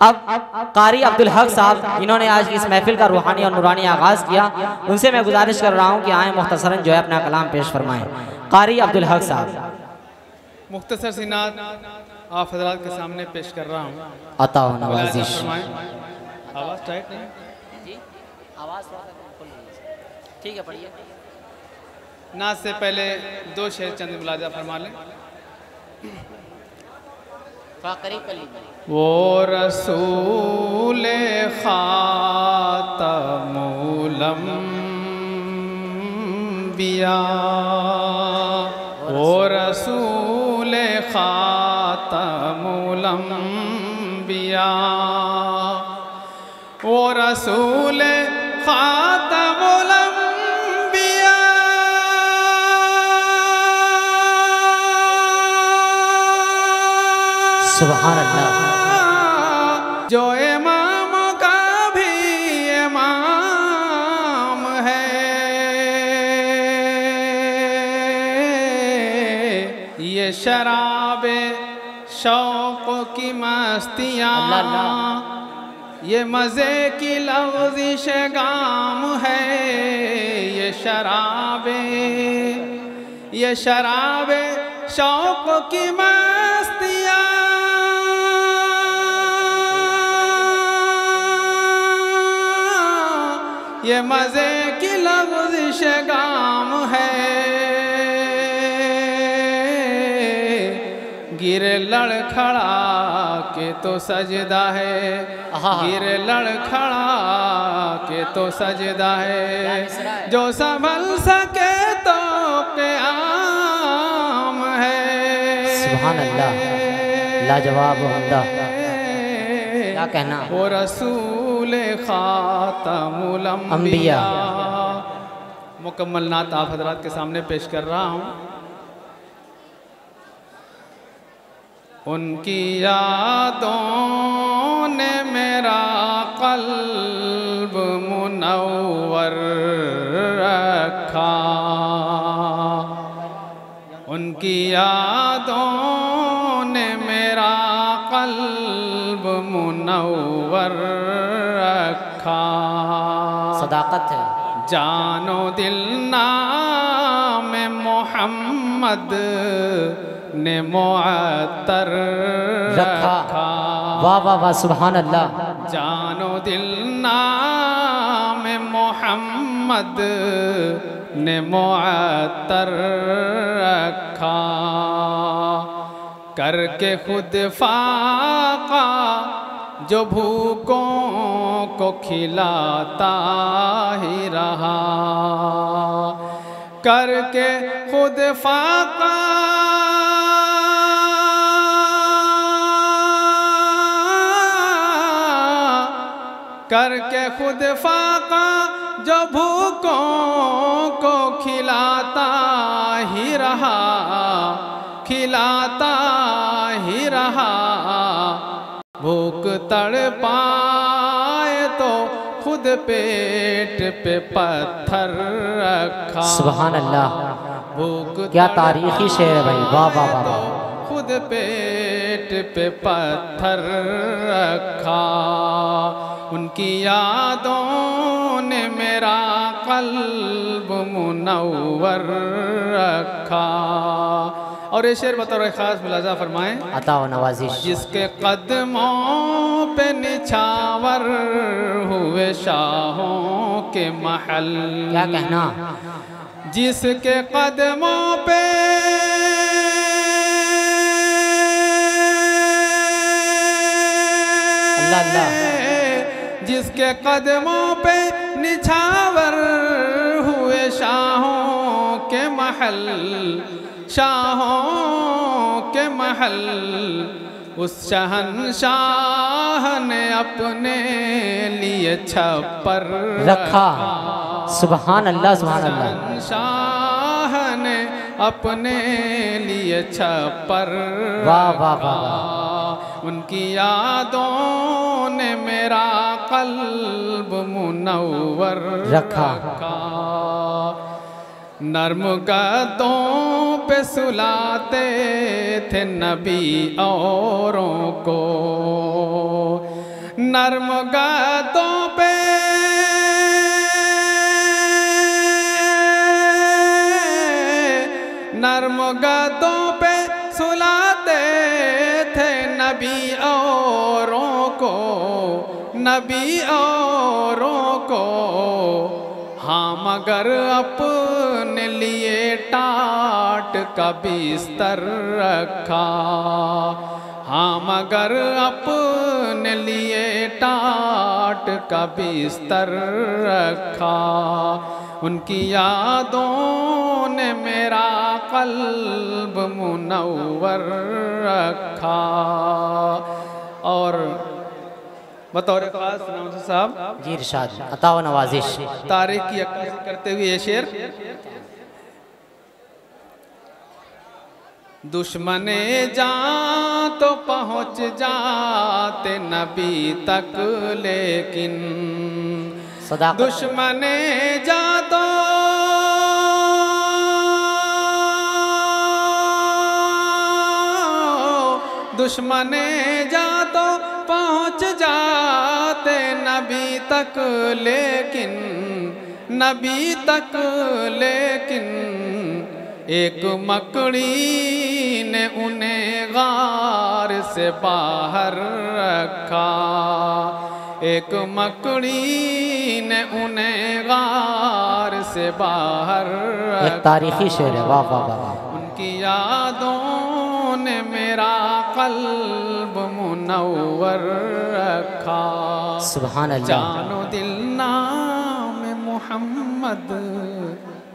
अब कारी अब्दुल हक साहब इन्होंने आज इस महफिल का रूहानी और नूरानी आगाज़ किया, उनसे मैं गुजारिश कर रहा हूँ कि आए मुख्तसरन जो है अपना कलाम पेश फरमाएं। कारी अब्दुल हक साहब मुख्तसर सी नात आप हज़रात के सामने पेश कर रहा हूँ। अता व नवाज़िश। आवाज़ टाइट नहीं जी, आवाज़ ठीक है, पढ़िए। नात से पहले दो शेर चंद मुलाजा फरमा लें। वो रसूल खातमुल अंबिया, वो रसूल खातमुल अंबिया, वो रसूल खातमुल अंबिया, सुभान अल्लाह। जो इमाम का भी इमाम है, ये शराबे शौक़ की मस्तियाँ, ये मज़े की लग़ज़िश गाम है, ये शराबे शौक़ की मस्तियाँ, ये मज़े की लग़ज़िश गाम है, गिरे लड़खड़ा के तो सजदा है, गिरे लड़खड़ा के तो सजदा है, जो संभल सके तो क़याम है। सुभान अल्लाह, लाजवाब हुंदा, क्या कहना। वो रसूल खातमुल अंबिया। मुकम्मल नात आप हज़रात के सामने पेश कर रहा हूँ। उनकी यादों ने मेरा क़ल्ब मुनव्वर रखा, उनकी यादों ने मेरा क़ल्ब मुनव्वर रखा। सदाकत है। जानो दिल नाम मोहम्मद ने मुअत्तर रखा। वाह वाह वाह, सुभान अल्लाह। जानो दिल नाम मोहम्मद ने मुअत्तर रखा, करके खुद फाका जो भूखों को खिलाता ही रहा, करके खुद फाका करके खुद फाका जो भूखों को खिलाता ही रहा, खिलाता ही रहा। भूख तड़पाए तो खुद पेट पे पत्थर रखा। सुभान अल्लाह, भूख क्या तारीखी शेर है भाई, वाह वाह वाह। खुद पेट पे पत्थर रखा, उनकी यादों ने मेरा क़ल्ब मुनव्वर रखा। और ये शेर बतौर ख़ास मुलाज़ा फरमाएं। अता व नवाज़िश। जिसके कदमों पे निछावर हुए शाहों के महल, क्या कहना। जिसके कदमों पे अल्लाह अल्लाह, जिसके कदमों पे निछावर हुए शाहों के महल, शाहों के महल, उस शहंशाह ने अपने लिए छप्पर रखा। सुभान अल्लाह, सुभान अल्लाह। शहंशाह ने अपने लिए छप्पर वाह वाह वाह। उनकी यादों ने मेरा क़ल्ब मुनव्वर रखा। नर्म गद्दों पे सुलाते थे नबी औरों को, नर्म गद्दों पे नर्म गद्दों पे सुलाते थे नबी औरों को, नबी औरों को। हाँ मगर अपने लिए टाट का बिस्तर रखा, हाँ मगर अपने लिए टाट का बिस्तर रखा। उनकी यादों ने मेरा कल्ब मुनव्वर रखा। और बतौर खास नाम साहब जी इरशाद अता व नवाजिश तारीख की अक्कासी करते हुए ये शेर। दुश्मने जान तो पहुँच जाते नबी तक, लेकिन दुश्मने जा तो दुश्मने जा तो पहुँच जाते नबी तक, लेकिन नबी तक, लेकिन एक मकड़ी ने उन्हें गार से बाहर रखा, एक मकड़ी ने उन्हें गार से बाहर रखा। एक तारीखी शेर है, वाह वाह वाह। उनकी यादों ने मेरा कल्ब मुनव्वर रखा। सुभान अल्लाह। जानो दिल नाम मोहम्मद